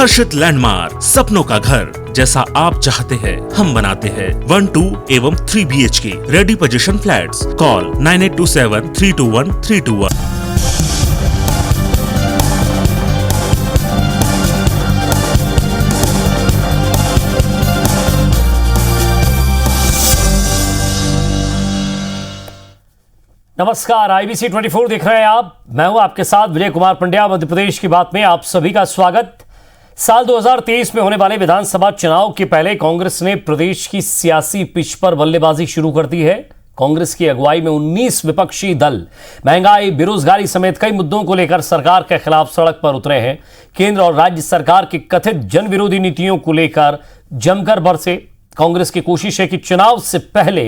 हर्षित landmark, सपनों का घर जैसा आप चाहते हैं हम बनाते हैं। 1, 2 एवं 3 BHK ready position flats. Call 9827 321 321। नमस्कार, IBC 24 देख रहे हैं आप। मैं हूं आपके साथ विजय कुमार पंड्या। मध्य प्रदेश की बात में आप सभी का स्वागत। साल 2023 में होने वाले विधानसभा चुनाव के पहले कांग्रेस ने प्रदेश की सियासी पिच पर बल्लेबाजी शुरू कर दी है। कांग्रेस की अगुवाई में 19 विपक्षी दल महंगाई, बेरोजगारी समेत कई मुद्दों को लेकर सरकार के खिलाफ सड़क पर उतरे हैं। केंद्र और राज्य सरकार की कथित जन विरोधी नीतियों को लेकर जमकर बरसे। कांग्रेस की कोशिश है कि चुनाव से पहले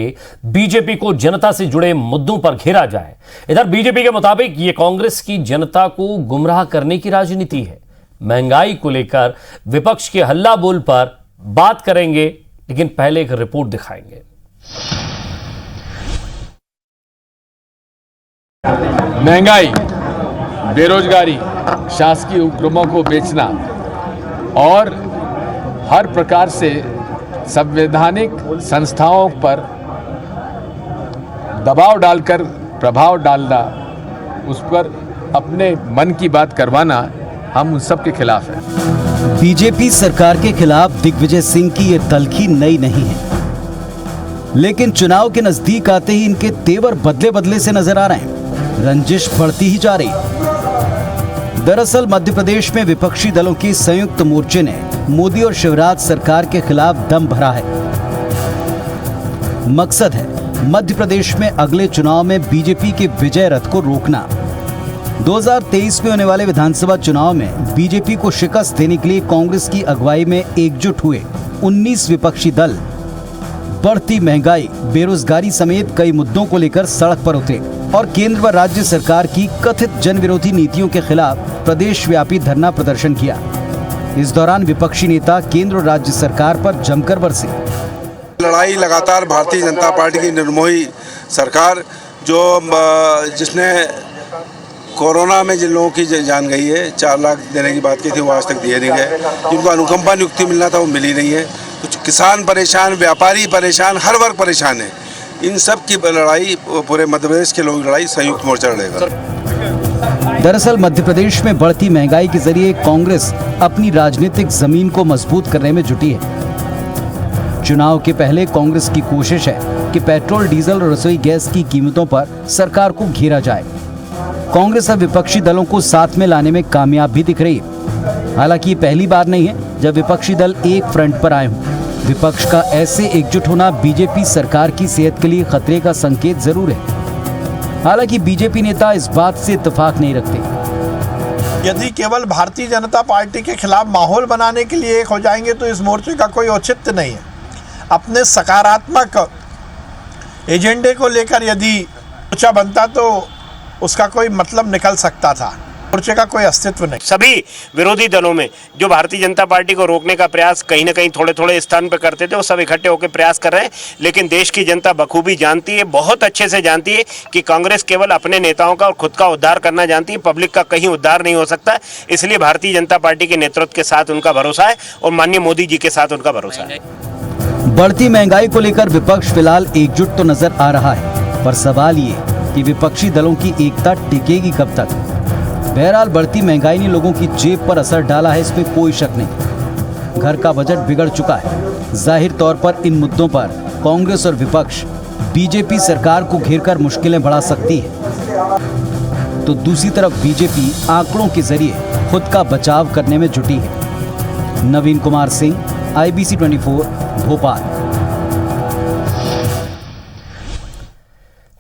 बीजेपी को जनता से जुड़े मुद्दों पर घेरा जाए। इधर बीजेपी के मुताबिक यह कांग्रेस की जनता को गुमराह करने की राजनीति है। महंगाई को लेकर विपक्ष के हल्ला बोल पर बात करेंगे, लेकिन पहले एक रिपोर्ट दिखाएंगे। महंगाई, बेरोजगारी, शासकीय उपक्रमों को बेचना और हर प्रकार से संवैधानिक संस्थाओं पर दबाव डालकर प्रभाव डालना, उस पर अपने मन की बात करवाना, हम उन सब के खिलाफ हैं। बीजेपी सरकार के खिलाफ दिग्विजय सिंह की ये तल्खी नई नहीं है, लेकिन चुनाव के नजदीक आते ही इनके तेवर बदले बदले से नजर आ रहे हैं। रंजिश बढ़ती ही जा रही है। दरअसल मध्य प्रदेश में विपक्षी दलों की संयुक्त मोर्चे ने मोदी और शिवराज सरकार के खिलाफ दम भरा है। मकसद है मध्य प्रदेश में अगले चुनाव में बीजेपी के विजय रथ को रोकना। 2023 में होने वाले विधानसभा चुनाव में बीजेपी को शिकस्त देने के लिए कांग्रेस की अगुवाई में एकजुट हुए 19 विपक्षी दल बढ़ती महंगाई, बेरोजगारी समेत कई मुद्दों को लेकर सड़क पर उतरे और केंद्र व राज्य सरकार की कथित जन विरोधी नीतियों के खिलाफ प्रदेश व्यापी धरना प्रदर्शन किया। इस दौरान विपक्षी नेता केंद्र और राज्य सरकार पर जमकर बरसे। लड़ाई लगातार भारतीय जनता पार्टी की निर्मोही सरकार, जिसने कोरोना में जिन लोगों की जान गई है, 4 लाख देने की बात की थी, वो आज तक दिए नहीं गए। जिनको अनुकंपा नियुक्ति मिलना था वो मिली नहीं है। कुछ किसान परेशान, व्यापारी परेशान, हर वर्ग परेशान है। इन सब की लड़ाई पूरे मध्य प्रदेश के लोग लड़ाई संयुक्त मोर्चा लड़ेगा। दरअसल मध्य प्रदेश में बढ़ती महंगाई के जरिए कांग्रेस अपनी राजनीतिक जमीन को मजबूत करने में जुटी है। चुनाव के पहले कांग्रेस की कोशिश है कि पेट्रोल, डीजल और रसोई गैस की कीमतों पर सरकार को घेरा जाए। कांग्रेस अब विपक्षी दलों को साथ में लाने में कामयाब भी दिख रही है। हालांकि ये पहली बार नहीं है जब विपक्षी दल एक फ्रंट पर आए हों। विपक्ष का ऐसे एकजुट होना बीजेपी सरकार की सेहत के लिए खतरे का संकेत जरूर है। हालांकि बीजेपी नेता इस बात से इत्तेफाक नहीं रखते। यदि केवल भारतीय जनता पार्टी के खिलाफ माहौल बनाने के लिए एक हो जाएंगे तो इस मोर्चे का कोई औचित्य नहीं है। अपने सकारात्मक एजेंडे को लेकर यदि मोर्चा बनता तो उसका कोई मतलब निकल सकता था। मोर्चे का कोई अस्तित्व नहीं। सभी विरोधी दलों में जो भारतीय जनता पार्टी को रोकने का प्रयास कहीं ना कहीं थोड़े थोड़े स्थान पर करते थे, वो सब इकट्ठे होकर प्रयास कर रहे हैं। लेकिन देश की जनता बखूबी जानती है, बहुत अच्छे से जानती है कि कांग्रेस केवल अपने नेताओं का और खुद का उद्धार करना जानती है। पब्लिक का कहीं उद्धार नहीं हो सकता। इसलिए भारतीय जनता पार्टी के नेतृत्व के साथ उनका भरोसा है और माननीय मोदी जी के साथ उनका भरोसा है। बढ़ती महंगाई को लेकर विपक्ष फिलहाल एकजुट तो नजर आ रहा है, पर सवाल ये कि विपक्षी दलों की एकता टिकेगी कब तक। बहरहाल बढ़ती महंगाई ने लोगों की जेब पर असर डाला है, इसमें कोई शक नहीं। घर का बजट बिगड़ चुका है। जाहिर तौर पर इन मुद्दों पर कांग्रेस और विपक्ष बीजेपी सरकार को घेरकर मुश्किलें बढ़ा सकती है, तो दूसरी तरफ बीजेपी आंकड़ों के जरिए खुद का बचाव करने में जुटी है। नवीन कुमार सिंह, IBC 24, भोपाल।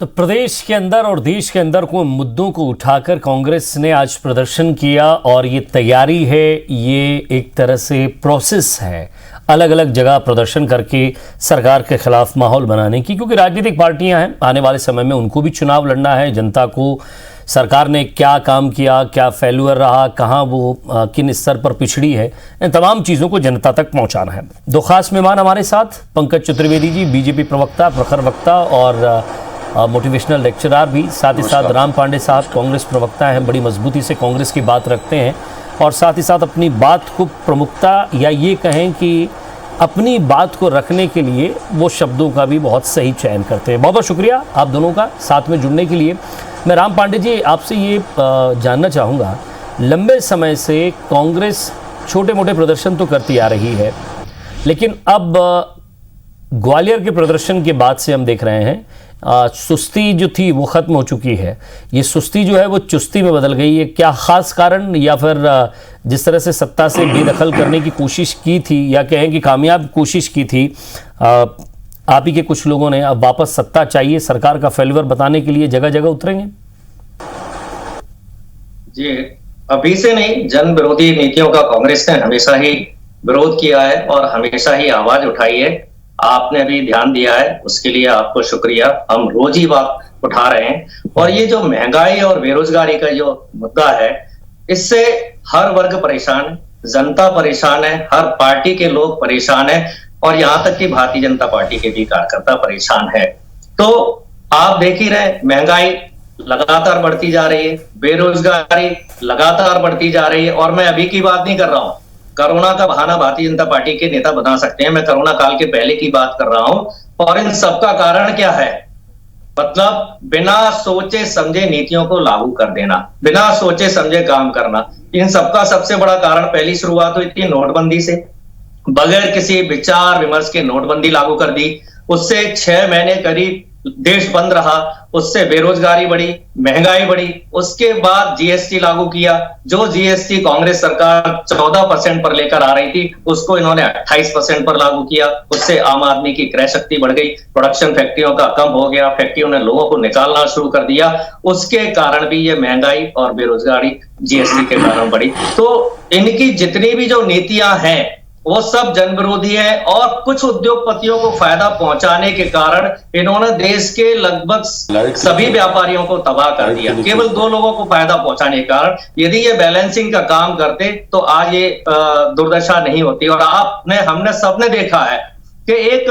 तो प्रदेश के अंदर और देश के अंदर को मुद्दों को उठाकर कांग्रेस ने आज प्रदर्शन किया और ये तैयारी है, ये एक तरह से प्रोसेस है अलग अलग जगह प्रदर्शन करके सरकार के खिलाफ माहौल बनाने की, क्योंकि राजनीतिक पार्टियां हैं, आने वाले समय में उनको भी चुनाव लड़ना है। जनता को सरकार ने क्या काम किया, क्या फेल्यूर रहा, कहाँ वो किन स्तर पर पिछड़ी है, इन तमाम चीज़ों को जनता तक पहुँचाना है। 2 खास मेहमान हमारे साथ, पंकज चतुर्वेदी जी, बीजेपी प्रवक्ता, प्रखर वक्ता और मोटिवेशनल लेक्चरर भी, साथ ही साथ राम पांडे साहब, कांग्रेस प्रवक्ता हैं, बड़ी मजबूती से कांग्रेस की बात रखते हैं। और साथ ही साथ अपनी बात को प्रमुखता या ये कहें कि अपनी बात को रखने के लिए वो शब्दों का भी बहुत सही चयन करते हैं। बहुत बहुत शुक्रिया आप दोनों का साथ में जुड़ने के लिए। मैं राम पांडे जी आपसे ये जानना चाहूँगा, लंबे समय से कांग्रेस छोटे मोटे प्रदर्शन तो करती आ रही है, लेकिन अब ग्वालियर के प्रदर्शन के बाद से हम देख रहे हैं सुस्ती जो थी वो ख़त्म हो चुकी है। ये सुस्ती जो है वो चुस्ती में बदल गई है। क्या ख़ास कारण, या फिर जिस तरह से सत्ता से बेदखल करने की कोशिश की थी, या कहें कि कामयाब कोशिश की थी आप ही के कुछ लोगों ने, अब वापस सत्ता चाहिए, सरकार का फेल्यूर बताने के लिए जगह जगह उतरेंगे? जी, अभी से नहीं, जन विरोधी नीतियों का कांग्रेस ने हमेशा ही विरोध किया है और हमेशा ही आवाज उठाई है। आपने भी ध्यान दिया है, उसके लिए आपको शुक्रिया। हम रोज ही बात उठा रहे हैं और ये जो महंगाई और बेरोजगारी का जो मुद्दा है, इससे हर वर्ग परेशान है, जनता परेशान है, हर पार्टी के लोग परेशान है और यहां तक कि भारतीय जनता पार्टी के भी कार्यकर्ता परेशान है। तो आप देख ही रहे, महंगाई लगातार बढ़ती जा रही है, बेरोजगारी लगातार बढ़ती जा रही है। और मैं अभी की बात नहीं कर रहा हूं, कोरोना का बहाना भारतीय जनता पार्टी के नेता बना सकते हैं, मैं कोरोना काल के पहले की बात कर रहा हूं। और इन सबका कारण क्या है? मतलब बिना सोचे समझे नीतियों को लागू कर देना, बिना सोचे समझे काम करना। इन सबका सबसे बड़ा कारण, पहली शुरुआत हुई थी नोटबंदी से, बगैर किसी विचार विमर्श के नोटबंदी लागू कर दी। उससे 6 महीने करीब देश बंद रहा, उससे बेरोजगारी बढ़ी, महंगाई बढ़ी। उसके बाद जीएसटी लागू किया, जो जीएसटी कांग्रेस सरकार 14% पर लेकर आ रही थी, उसको इन्होंने 28% पर लागू किया। उससे आम आदमी की क्रय शक्ति बढ़ गई, प्रोडक्शन फैक्ट्रियों का कम हो गया, फैक्ट्रियों ने लोगों को निकालना शुरू कर दिया। उसके कारण भी ये महंगाई और बेरोजगारी जीएसटी के कारण बढ़ी। तो इनकी जितनी भी जो नीतियां हैं वो सब जन विरोधी है और कुछ उद्योगपतियों को फायदा पहुंचाने के कारण इन्होंने देश के लगभग सभी व्यापारियों को तबाह कर दिया, केवल 2 लोगों को फायदा पहुंचाने के कारण। यदि ये बैलेंसिंग का काम करते तो आज ये दुर्दशा नहीं होती। और हमने सबने देखा है कि एक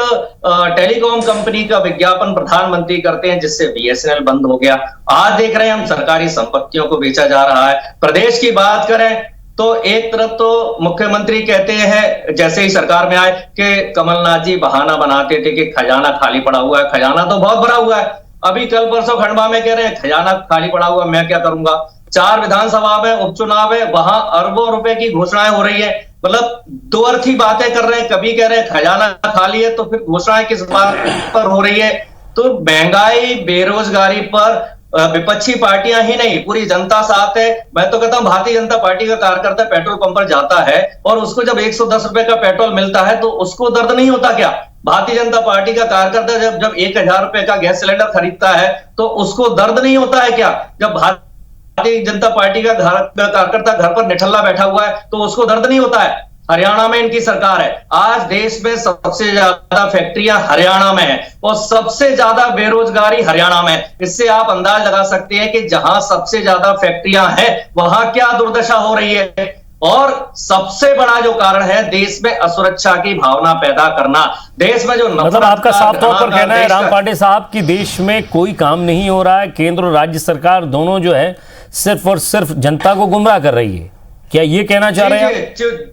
टेलीकॉम कंपनी का विज्ञापन प्रधानमंत्री करते हैं जिससे बीएसएनएल बंद हो गया। आज देख रहे हैं हम सरकारी संपत्तियों को बेचा जा रहा है। प्रदेश की बात करें तो एक तरफ तो मुख्यमंत्री कहते हैं जैसे ही सरकार में आए कि कमलनाथ जी बहाना बनाते थे कि खजाना खाली पड़ा हुआ है। खजाना तो बहुत भरा हुआ है। अभी कल परसों खंडवा में कह रहे हैं खजाना खाली पड़ा हुआ, मैं क्या करूंगा। 4 विधानसभा में उपचुनाव है, वहां अरबों रुपए की घोषणाएं हो रही है। मतलब दो अर्थी बातें कर रहे हैं, कभी कह रहे हैं खजाना खाली है तो फिर घोषणाएं किस बात पर हो रही है। तो महंगाई बेरोजगारी पर विपक्षी पार्टियां ही नहीं, पूरी जनता साथ है। मैं तो कहता हूं भारतीय जनता पार्टी का कार्यकर्ता पेट्रोल पंप पर जाता है और उसको जब 110 रुपए का पेट्रोल मिलता है तो उसको दर्द नहीं होता क्या? भारतीय जनता पार्टी का कार्यकर्ता जब 1000 रुपए का गैस सिलेंडर खरीदता है तो उसको दर्द नहीं होता है क्या? जब भारतीय जनता पार्टी का कार्यकर्ता घर पर निठल्ला बैठा हुआ है तो उसको दर्द नहीं होता है? हरियाणा में इनकी सरकार है, आज देश में सबसे ज्यादा फैक्ट्रियां हरियाणा में है और सबसे ज्यादा बेरोजगारी हरियाणा में है। इससे आप अंदाज लगा सकते हैं कि जहां सबसे ज्यादा फैक्ट्रियां हैं वहां क्या दुर्दशा हो रही है। और सबसे बड़ा जो कारण है देश में असुरक्षा की भावना पैदा करना, देश में जो मतलब आपका साफ तौर पर कहना है राम पांडे साहब कि देश में कोई काम नहीं हो रहा है, केंद्र और राज्य सरकार दोनों जो है सिर्फ और सिर्फ जनता को गुमराह कर रही है, क्या ये कहना चाह रहे हैं?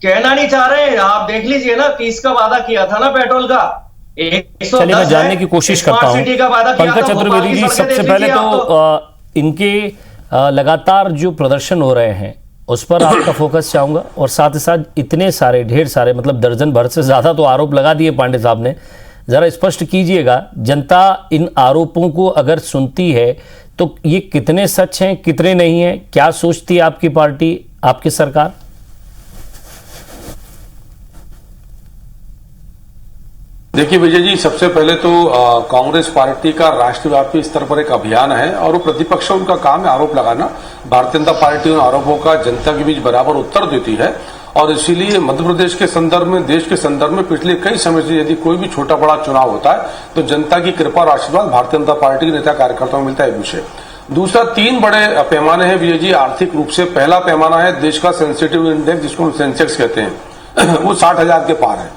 कहना नहीं चाह रहे हैं, आप देख लीजिए ना, 30 का वादा किया था ना पेट्रोल का। चलिए मैं जानने की कोशिश करता हूं पंकज चतुर्वेदी जी, सबसे पहले तो इनके लगातार जो प्रदर्शन हो रहे हैं उस पर आपका फोकस चाहूंगा और साथ ही साथ इतने सारे ढेर सारे मतलब दर्जन भर से ज्यादा तो आरोप लगा दिए पांडे साहब ने, जरा स्पष्ट कीजिएगा, जनता इन आरोपों को अगर सुनती है तो ये कितने सच हैं कितने नहीं हैं, क्या सोचती है आपकी पार्टी, आपकी सरकार? देखिए विजय जी, सबसे पहले तो कांग्रेस पार्टी का राष्ट्रव्यापी स्तर पर एक अभियान है और वो प्रतिपक्षों उनका काम है आरोप लगाना। भारतीय जनता पार्टी उन आरोपों का जनता के बीच बराबर उत्तर देती है और इसीलिए मध्य प्रदेश के संदर्भ में, देश के संदर्भ में पिछले कई समय से यदि कोई भी छोटा बड़ा चुनाव होता है तो जनता की कृपा और आशीर्वाद भारतीय जनता पार्टी के नेता कार्यकर्ताओं में मिलता है। एक विषय दूसरा, 3 बड़े पैमाने हैं विजय जी आर्थिक रूप से। पहला पैमाना है देश का सेंसिटिव इंडेक्स जिसको हम सेंसेक्स कहते हैं वो 60,000 के पार है।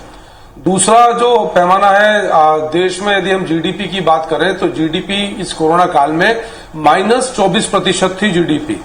दूसरा जो पैमाना है देश में, यदि हम जीडीपी की बात करें तो जीडीपी इस कोरोना काल में -24% थी जीडीपी,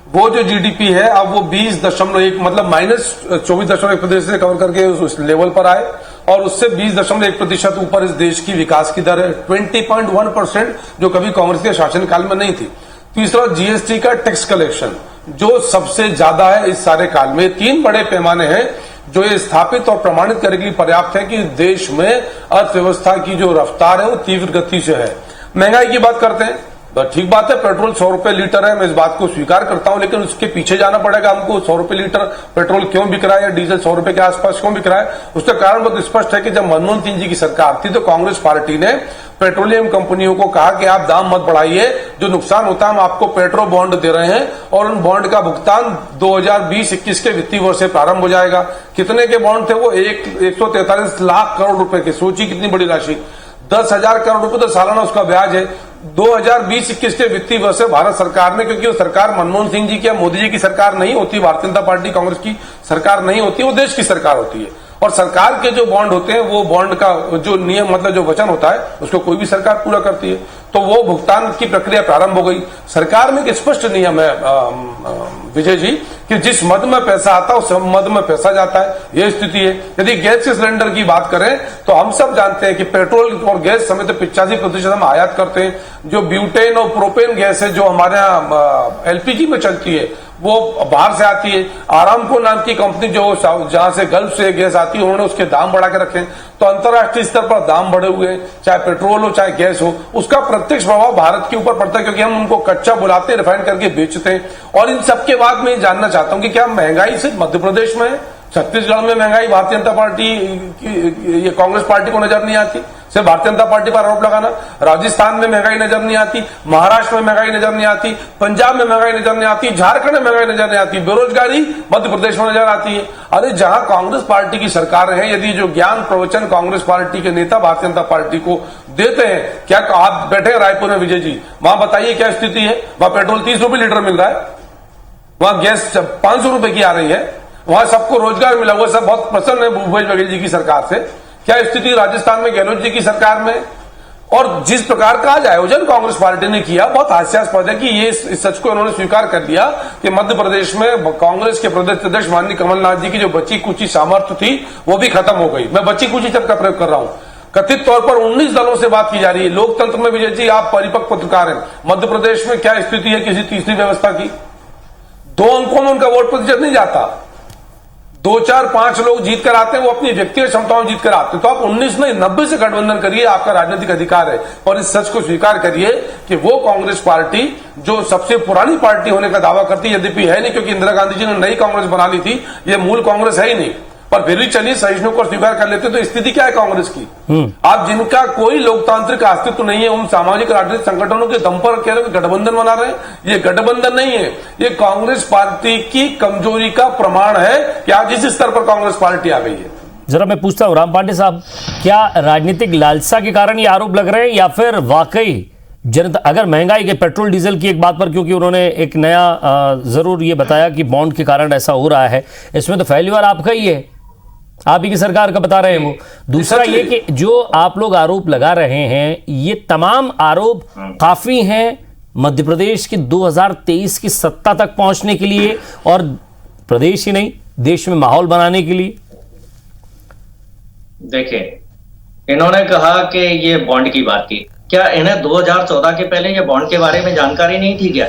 वो जो जीडीपी है अब वो 20.1 मतलब -24.1% से कवर करके उस लेवल पर आए और उससे 20.1% ऊपर इस देश की विकास की दर है 20.1%, जो कभी कांग्रेस के शासनकाल में नहीं थी। तीसरा जीएसटी का टैक्स कलेक्शन जो सबसे ज्यादा है इस सारे काल में। 3 बड़े पैमाने हैं जो ये स्थापित और प्रमाणित करने के लिए पर्याप्त है कि देश में अर्थव्यवस्था की जो रफ्तार है वो तीव्र गति से है। महंगाई की बात करते हैं तो ठीक बात है, पेट्रोल 100 रुपए लीटर है, मैं इस बात को स्वीकार करता हूं, लेकिन उसके पीछे जाना पड़ेगा हमको। 100 रुपए लीटर पेट्रोल क्यों बिक रहा है या डीजल 100 रुपए के आसपास क्यों बिक रहा है? उसका कारण बहुत स्पष्ट है कि जब मनमोहन सिंह जी की सरकार थी तो कांग्रेस पार्टी ने पेट्रोलियम कंपनियों को कहा कि आप दाम मत बढ़ाइए, जो नुकसान होता है हम आपको पेट्रो बॉन्ड दे रहे हैं और उन बॉन्ड का भुगतान 2020-21 के वित्तीय वर्ष से प्रारंभ हो जाएगा। कितने के बॉन्ड थे वो? 143 लाख करोड़ रुपए के। सोचिए कितनी बड़ी राशि, 10,000 करोड़ रुपए तो सालाना उसका ब्याज है। 2020-21 के वित्तीय वर्ष से भारत सरकार ने, क्योंकि वो सरकार मनमोहन सिंह जी की या मोदी जी की सरकार नहीं होती, भारतीय जनता पार्टी कांग्रेस की सरकार नहीं होती, वो देश की सरकार होती है और सरकार के जो बॉन्ड होते हैं वो बॉन्ड का जो नियम मतलब जो वचन होता है उसको कोई भी सरकार पूरा करती है। तो वो भुगतान की प्रक्रिया प्रारंभ हो गई। सरकार में एक स्पष्ट नियम है विजय जी कि जिस मद में पैसा आता है उस मद में पैसा जाता है, ये स्थिति है। यदि गैस के सिलेंडर की बात करें तो हम सब जानते हैं कि पेट्रोल और गैस समेत 85% हम आयात करते हैं। जो ब्यूटेन और प्रोपेन गैस है जो हमारे यहाँ एलपीजी में चलती है वो बाहर से आती है। आरामको नाम की कंपनी जो जहां से गल्फ से गैस आती है उन्होंने उसके दाम बढ़ा के रखे, तो अंतर्राष्ट्रीय स्तर पर दाम बढ़े हुए हैं, चाहे पेट्रोल हो चाहे गैस हो, उसका प्रत्यक्ष प्रभाव भारत के ऊपर पड़ता है क्योंकि हम उनको कच्चा बुलाते हैं, रिफाइन करके बेचते हैं। और इन सबके बाद मैं जानना चाहता हूं कि क्या महंगाई सिर्फ मध्य प्रदेश में है? छत्तीसगढ़ में महंगाई भारतीय जनता पार्टी ये कांग्रेस पार्टी को नजर नहीं आती? सिर्फ भारतीय जनता पार्टी पर आरोप लगाना। राजस्थान में महंगाई नजर नहीं आती, महाराष्ट्र में महंगाई नजर नहीं आती, पंजाब में महंगाई नजर नहीं आती, झारखंड में महंगाई नजर नहीं आती, बेरोजगारी मध्य प्रदेश में नजर आती है। अरे जहां कांग्रेस पार्टी की सरकार है, यदि जो ज्ञान प्रवचन कांग्रेस पार्टी के नेता भारतीय जनता पार्टी को देते हैं, क्या आप बैठे हैं रायपुर में विजय जी, वहां बताइए क्या स्थिति है? वहां पेट्रोल 30 रुपए लीटर मिल रहा है, वहां गैस 500 रुपए की आ रही है, वहां सबको रोजगार मिला हुआ, सब बहुत प्रसन्न है भूपेश बघेल जी की सरकार से। क्या स्थिति राजस्थान में गहलोत जी की सरकार में? और जिस प्रकार का आज आयोजन कांग्रेस पार्टी ने किया, बहुत हास्यास्पद है कि ये इस सच को उन्होंने स्वीकार कर लिया कि मध्य प्रदेश में कांग्रेस के प्रदेश अध्यक्ष माननीय कमलनाथ जी की जो बची कुची सामर्थ्य थी वो भी खत्म हो गई। मैं बची कुची शब्द का प्रयोग कर रहा हूं। कथित तौर पर 19 दलों से बात की जा रही है। लोकतंत्र में विजय जी आप परिपक्व पत्रकार हैं, मध्य प्रदेश में क्या स्थिति है किसी तीसरी व्यवस्था की? 2 अंकों में उनका वोट प्रतिशत नहीं जाता, 2, 4, 5 लोग जीत कर आते हैं, वो अपनी व्यक्तिगत क्षमताओं जीत कर आते हैं। तो आप 19 नहीं 90 से गठबंधन करिए, आपका राजनीतिक अधिकार है। और इस सच को स्वीकार करिए कि वो कांग्रेस पार्टी जो सबसे पुरानी पार्टी होने का दावा करती है, यद्यपि है नहीं क्योंकि इंदिरा गांधी जी ने नई कांग्रेस बना ली थी, ये मूल कांग्रेस है ही नहीं, पर फिर भी चलिए सहिष्णु को स्वीकार कर लेते। तो स्थिति क्या है कांग्रेस की? आप जिनका कोई लोकतांत्रिक अस्तित्व नहीं है, उन सामाजिक राजनीतिक संगठनों के दम पर कह रहे हैं गठबंधन बना रहे हैं, ये गठबंधन नहीं है, ये कांग्रेस पार्टी की कमजोरी का प्रमाण है कि आज इस स्तर पर कांग्रेस पार्टी आ गई है। जरा मैं पूछता हूं राम पांडे साहब, क्या राजनीतिक लालसा के कारण ये आरोप लग रहे हैं या फिर वाकई जनता, अगर महंगाई के पेट्रोल डीजल की एक बात पर, क्योंकि उन्होंने एक नया जरूर ये बताया कि बॉन्ड के कारण ऐसा हो रहा है, इसमें तो फेल्यूर आपका ही है, आप ही की सरकार का बता रहे हैं वो। दूसरा ये कि जो आप लोग आरोप लगा रहे हैं, ये तमाम आरोप काफी हैं मध्य प्रदेश के 2023 की सत्ता तक पहुंचने के लिए और प्रदेश ही नहीं देश में माहौल बनाने के लिए? देखिए, इन्होंने कहा कि ये बॉन्ड की बात की, क्या इन्हें 2014 के पहले ये बॉन्ड के बारे में जानकारी नहीं थी क्या?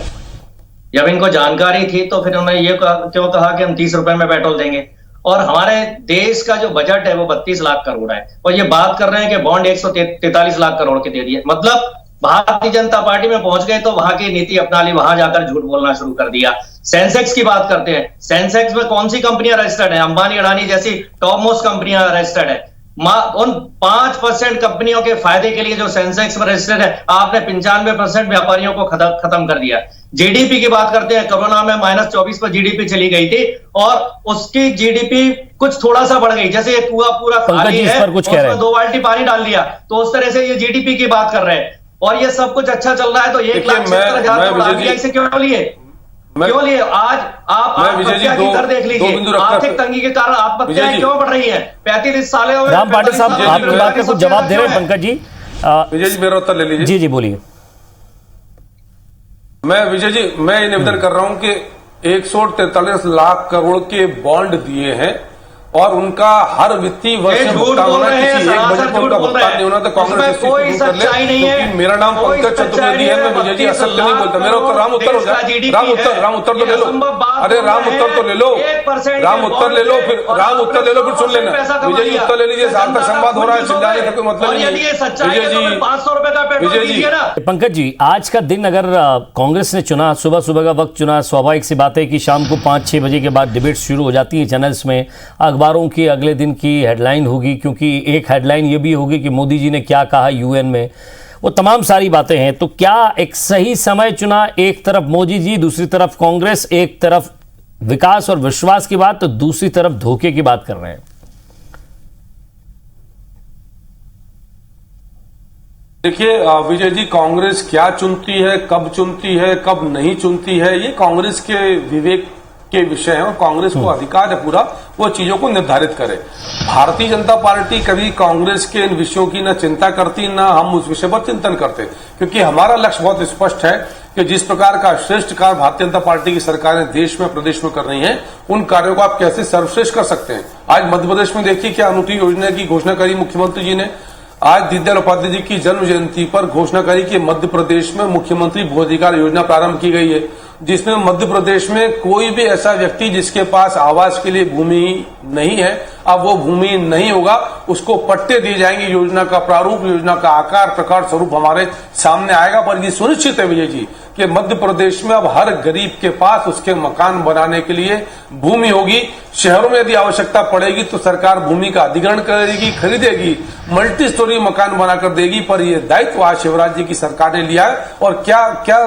जब इनको जानकारी थी तो फिर उन्होंने ये क्यों कहा कि हम 30 रुपए में पेट्रोल देंगे? और हमारे देश का जो बजट है वो 32 लाख करोड़ है और ये बात कर रहे हैं कि बॉन्ड 143 लाख करोड़ के दे दिए। मतलब भारतीय जनता पार्टी में पहुंच गए तो वहां की नीति अपना ली, वहां जाकर झूठ बोलना शुरू कर दिया। सेंसेक्स की बात करते हैं, सेंसेक्स में कौन सी कंपनियां रजिस्टर्ड है? अंबानी अडानी जैसी टॉप मोस्ट कंपनियां रजिस्टर्ड है। उन 5% कंपनियों के फायदे के लिए जो सेंसेक्स में रजिस्टर्ड है, आपने 95% व्यापारियों को खत्म कर दिया। जीडीपी की बात करते हैं, कोरोना में -24 पर जीडीपी चली गई थी और उसकी जीडीपी कुछ थोड़ा सा बढ़ गई, जैसे ये कुआं पूरा खाली है उसमें 2 बाल्टी पानी डाल दिया, तो उस तरह से ये जीडीपी की बात कर रहे हैं। और ये सब कुछ अच्छा चल रहा है तो 1,70,000 से क्यों लिए? क्यों लिए? आज आप आत्महत्या की दर देख लीजिए, आर्थिक तंगी के कारण आत्महत्याएं क्यों बढ़ रही है? 35 साल हो गए। राम पांडे साहब आपकी बात का कुछ जवाब दे रहे हैं पंकज जी? विजय जी मेरा उत्तर ले लीजिए। जी बोलिए। मैं विजय जी मैं ये निवेदन कर रहा हूं कि 143 लाख करोड़ के बॉन्ड दिए हैं और उनका हर वित्तीय वर्ष में भुगतान होना, किसी एक बजट में उनका भुगतान नहीं होना, तो कांग्रेस इसको दूर कर ले। क्योंकि मेरा नाम पंकज चतुर्वेदी है, मैं विजय जी असत्य नहीं बोलता। मेरा उत्तर राम उत्तर हो जाए। राम उत्तर तो ले लो। अरे राम उत्तर तो ले लो, राम उत्तर ले लो, फिर राम उत्तर ले लो, फिर सुन लेना। विजय जी उत्तर ले लीजिए, सार्थक संवाद हो रहा है, चिल्लाने का कोई मतलब नहीं है। विजय जी पंकज जी, आज का दिन अगर कांग्रेस ने चुना, सुबह सुबह का वक्त चुना, स्वाभाविक सी बात है कि शाम को 5-6 बजे के बाद डिबेट शुरू हो जाती है चैनल्स में, अखबारों की अगले दिन की हेडलाइन होगी, क्योंकि एक हेडलाइन ये भी होगी कि मोदी जी ने क्या कहा यूएन में, वो तमाम सारी बातें हैं। तो क्या एक सही समय चुना? एक तरफ मोदी जी, दूसरी तरफ कांग्रेस, एक तरफ विकास और विश्वास की बात, तो दूसरी तरफ धोखे की बात कर रहे हैं। देखिए विजय जी, कांग्रेस क्या चुनती है, कब चुनती है, कब नहीं चुनती है, ये कांग्रेस के विवेक के विषय हैं और कांग्रेस को अधिकार है पूरा वो चीजों को निर्धारित करे। भारतीय जनता पार्टी कभी कांग्रेस के इन विषयों की न चिंता करती, न हम उस विषय पर चिंतन करते, क्योंकि हमारा लक्ष्य बहुत स्पष्ट है कि जिस प्रकार का श्रेष्ठ कार्य भारतीय जनता पार्टी की सरकारें देश में, प्रदेश में कर रही हैं, उन कार्यों को आप कैसे सर्वश्रेष्ठ कर सकते हैं। आज मध्य प्रदेश में देखिए क्या अनूठी योजना की घोषणा करी मुख्यमंत्री जी ने। आज दीनदयाल उपाध्याय जी की जन्म जयंती पर घोषणा करी कि मध्य प्रदेश में मुख्यमंत्री भूअधिकार योजना प्रारंभ की गई है, जिसमें मध्य प्रदेश में कोई भी ऐसा व्यक्ति जिसके पास आवास के लिए भूमि नहीं है, अब वो भूमि नहीं होगा, उसको पट्टे दिए जाएंगे। योजना का प्रारूप, योजना का आकार, प्रकार, स्वरूप हमारे सामने आएगा। पर ये सुनिश्चित है विजय जी कि मध्य प्रदेश में अब हर गरीब के पास उसके मकान बनाने के लिए भूमि होगी। शहरों में यदि आवश्यकता पड़ेगी तो सरकार भूमि का अधिग्रहण करेगी, खरीदेगी, मल्टी स्टोरी मकान बनाकर देगी। पर यह दायित्व आज शिवराज जी की सरकार ने लिया है और क्या क्या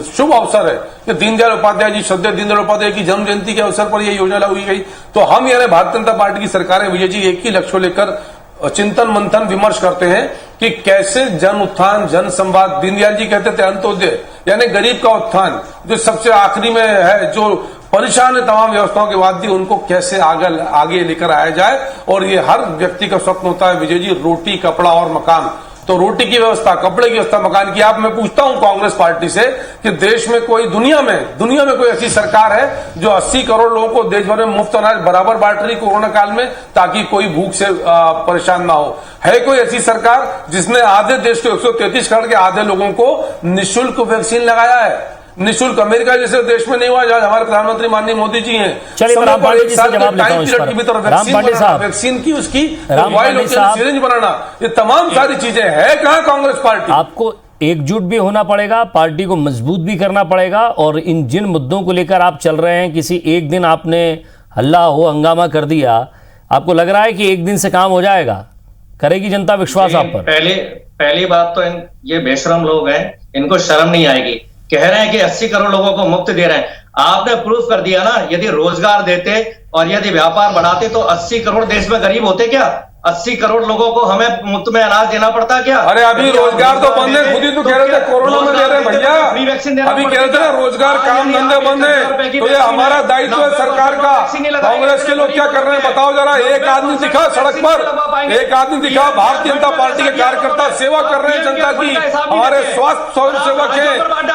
शुभ अवसर है कि दीनदयाल उपाध्याय जी, श्रद्धेय दीनदयाल उपाध्याय की जन्म जयंती के अवसर पर यह योजना लागू की गई। तो हम यानी भारतीय जनता पार्टी की सरकारें विजय जी एक ही लक्ष्य लेकर चिंतन मंथन विमर्श करते हैं कि कैसे जन उत्थान, जन संवाद, दीनदयाल जी कहते थे अंत्योदय यानी गरीब का उत्थान, जो सबसे आखिरी में है, जो परेशान है तमाम व्यवस्थाओं के बाद भी, उनको कैसे आगे लेकर आया जाए। और ये हर व्यक्ति का स्वप्न होता है विजय जी, रोटी, कपड़ा और मकान। तो रोटी की व्यवस्था, कपड़े की व्यवस्था, मकान की। आप मैं पूछता हूं कांग्रेस पार्टी से कि देश में कोई दुनिया में कोई ऐसी सरकार है जो 80 करोड़ लोगों को देश भर में मुफ्त अनाज बराबर बांट रही कोरोना काल में, ताकि कोई भूख से परेशान ना हो? है कोई ऐसी सरकार जिसने आधे देश के 133 करोड़ के आधे लोगों को निःशुल्क वैक्सीन लगाया है? निःशुल्क अमेरिका जैसे देश में नहीं हुआ जहां हमारे प्रधानमंत्री माननीय मोदी जी हैं। चलिए राम पांडे जी से जवाब लेता हूं इस पर। राम पांडे साहब, वैक्सीन की उसकी सिरिंज बनाना, ये तमाम सारी चीजें है कहां कांग्रेस पार्टी? आपको एकजुट भी होना पड़ेगा, पार्टी को मजबूत भी करना पड़ेगा। और इन जिन मुद्दों को लेकर आप चल रहे हैं, किसी एक दिन आपने हल्ला हो हंगामा कर दिया, आपको लग रहा है कि एक दिन से काम हो जाएगा? करेगी जनता विश्वास आप पर? पहली बात तो ये बेशरम लोग हैं, इनको शर्म नहीं आएगी। कह रहे हैं कि 80 करोड़ लोगों को मुफ्त दे रहे हैं। आपने प्रूफ कर दिया ना, यदि रोजगार देते और यदि व्यापार बढ़ाते तो 80 करोड़ देश में गरीब होते क्या? 80 करोड़ लोगों को हमें मुफ्त में अनाज देना पड़ता क्या? अरे अभी रोजगार तो बंद है, खुद ही तो कह रहे थे कोरोना में दे रहे हैं भैया। अभी कह रहे थे ना रोजगार, काम धंधे बंद है। तो ये हमारा दायित्व है सरकार का। कांग्रेस के लोग क्या कर रहे हैं बताओ जरा। एक आदमी दिखा सड़क पर, एक आदमी दिखा भारतीय जनता पार्टी के कार्यकर्ता सेवा कर रहे हैं जनता की। हमारे स्वास्थ्य सेवक है,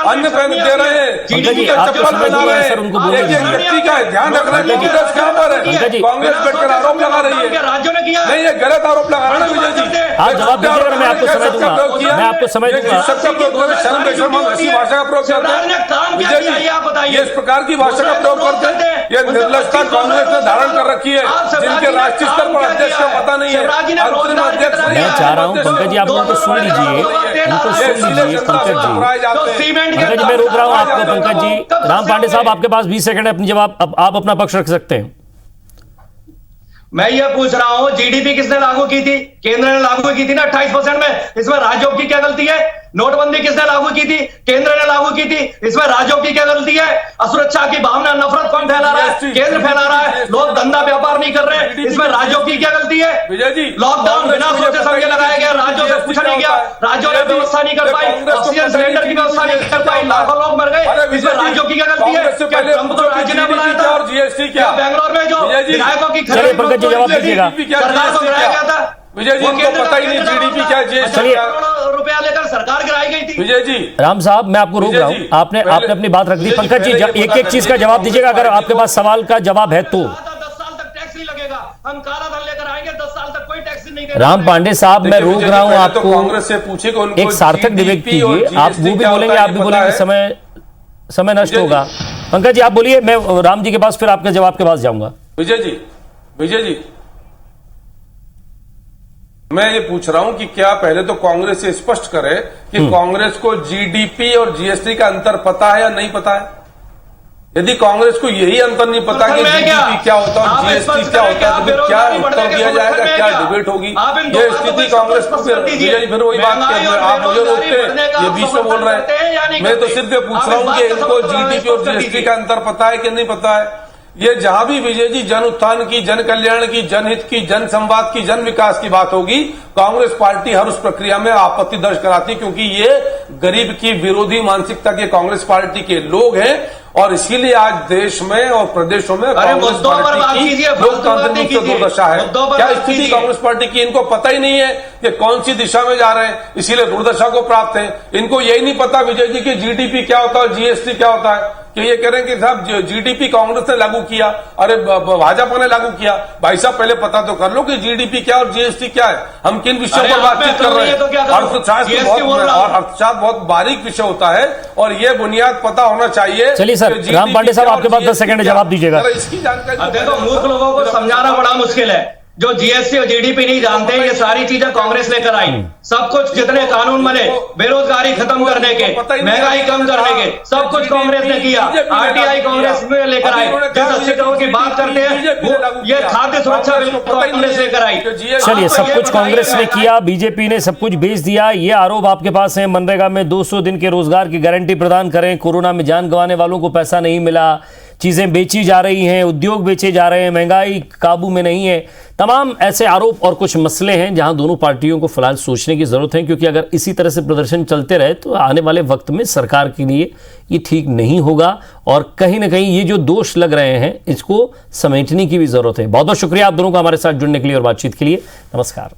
अन्न दे रहे हैं, चप्पल बना रहे हैं। एक व्यक्ति का ध्यान रख रहे हैं। कांग्रेस कहां पर है? कांग्रेस बैठकर आरोप लगा रही है। राज्यों ने किया नहीं, गलत आरोप लगा रहा है विजय जी। आप जवाब दीजिएगा, मैं आपको समय दूंगा। मैं आपको समय दूंगा। ऐसी भाषा का प्रयोग करते हैं विजय जी, ये इस प्रकार की भाषा का प्रयोग करते हैं। ये निर्लजता कांग्रेस ने धारण कर रखी है, जिनके राष्ट्रीय स्तर पर अध्यक्ष का पता नहीं है। मैं चाह रहा हूं पंकज जी, आप उनको सुन लीजिए, उनको सुन लीजिए पंकज जी। पंकज जी मैं रोक रहा हूं आपको। पंकज जी, राम पांडे साहब आपके पास 20 सेकंड है अपनी जवाब, आप अपना पक्ष रख सकते हैं। मैं ये पूछ रहा हूं, जीडीपी किसने लागू की थी? केंद्र ने लागू की थी ना 28% में। इसमें राज्यों की क्या गलती है? नोटबंदी किसने लागू की थी? केंद्र ने लागू की थी। इसमें राज्यों की क्या गलती है? असुरक्षा की भावना, नफरत कौन फैला रहा है? केंद्र फैला रहा है। लोग धंधा व्यापार नहीं कर रहे हैं, इसमें राज्यों की क्या गलती है? विजय जी, लॉकडाउन बिना सोचे समझे लगाया गया, राज्यों से पूछा नहीं गया, राज्यों ने व्यवस्था नहीं कर पाई, ऑक्सीजन सिलेंडर की व्यवस्था नहीं कर पाई, लाखों लोग मर गए। इसमें राज्यों की क्या गलती है? क्या ट्रंप को राज्य ने बनाया था? और जीएसटी क्या? बैंगलोर में जो विधायकों की चलिए पंकज जी जवाब दीजिएगा। सरकार को गिराया गया था विजय जी, उनको पता ही नहीं जीडीपी क्या, जीएसटी चलिए करोड़ रुपया लेकर सरकार गिराई गई थी। विजय जी, राम साहब मैं आपको रोक रहा हूं, आपने अपनी बात रख दी। पंकज जी एक एक चीज का जवाब दीजिएगा, अगर आपके पास सवाल का जवाब है तो। 10 साल तक टैक्स नहीं लगेगा, हम काला धन लेकर आएंगे, 10 साल तक कोई टैक्स नहीं। राम पांडे साहब मैं रोक रहा हूं आपको, कांग्रेस से पूछे एक सार्थक डिबेट कीजिए। आप वो भी बोलेंगे, आप भी बोलेंगे, समय नष्ट होगा। पंकज जी आप बोलिए, मैं राम जी के पास फिर आपके जवाब के पास जाऊंगा। विजय जी मैं ये पूछ रहा हूं कि क्या पहले तो कांग्रेस से स्पष्ट करे कि कांग्रेस को जीडीपी और जीएसटी का अंतर पता है या नहीं पता है। यदि कांग्रेस को यही अंतर नहीं पता कि जीडीपी क्या होता है और जीएसटी क्या होता है, तो फिर क्या उत्तर दिया जाएगा, क्या डिबेट होगी। ये स्थिति कांग्रेस को फिर वही बात आप मुझे रोकते, ये बीच में बोल रहे हैं। मैं तो सिर्फ ये पूछ रहा हूं कि इनको जीडीपी और जीएसटी का अंतर पता है कि नहीं पता है। ये जहां भी विजय जी जन उत्थान की, जन कल्याण की, जनहित की, जन संवाद की, जन विकास की बात होगी, कांग्रेस पार्टी हर उस प्रक्रिया में आपत्ति दर्ज कराती, क्योंकि ये गरीब की विरोधी मानसिकता के कांग्रेस पार्टी के लोग हैं और इसीलिए आज देश में और प्रदेशों में कांग्रेस पार्टी की लोकतांत्रिक दुर्दशा है। क्या स्थिति कांग्रेस पार्टी की, इनको पता ही नहीं है कि कौन सी दिशा में जा रहे हैं, इसीलिए दुर्दशा को प्राप्त है। इनको यही नहीं पता विजय जी कि जीडीपी क्या होता है, जीएसटी क्या होता है, कि ये कह रहे हैं कि साहब जीडीपी कांग्रेस ने लागू किया, अरे भाजपा ने लागू किया। भाई साहब पहले पता तो कर लो कि जीडीपी क्या और जीएसटी क्या है, हम किन विषयों पर बातचीत कर रहे हैं। अर्थशास्त्र बहुत बारीक विषय होता है और ये बुनियाद पता होना चाहिए। चलिए सर, राम पांडे साहब आपके पास 10 सेकंड में जवाब दीजिएगा। इसकी जानकारी देखो, मूर्ख लोगों को समझाना बड़ा मुश्किल है। जो जीएसटी और जीडीपी नहीं जानते, ये सारी चीजें कांग्रेस लेकर आई। सब कुछ जितने कानून बने, बेरोजगारी खत्म करने के, महंगाई कम करने के, सब कुछ कांग्रेस ने किया। आरटीआई कांग्रेस में लेकर आई। जिस 80 करोड़ की बात करते हैं, वो ये खाद्य सुरक्षा बिल कांग्रेस लेकर आई। चलिए, सब कुछ कांग्रेस ने किया, बीजेपी ने सब कुछ बेच दिया, ये आरोप आपके पास है। मनरेगा में 200 दिन के रोजगार की गारंटी प्रदान करें, कोरोना में जान गंवाने वालों को पैसा नहीं मिला, चीजें बेची जा रही हैं, उद्योग बेचे जा रहे हैं, महंगाई काबू में नहीं है। तमाम ऐसे आरोप और कुछ मसले हैं जहां दोनों पार्टियों को फिलहाल सोचने की जरूरत है, क्योंकि अगर इसी तरह से प्रदर्शन चलते रहे तो आने वाले वक्त में सरकार के लिए ये ठीक नहीं होगा और कहीं ना कहीं ये जो दोष लग रहे हैं इसको समेटने की भी जरूरत है। बहुत बहुत शुक्रिया आप दोनों का हमारे साथ जुड़ने के लिए और बातचीत के लिए। नमस्कार।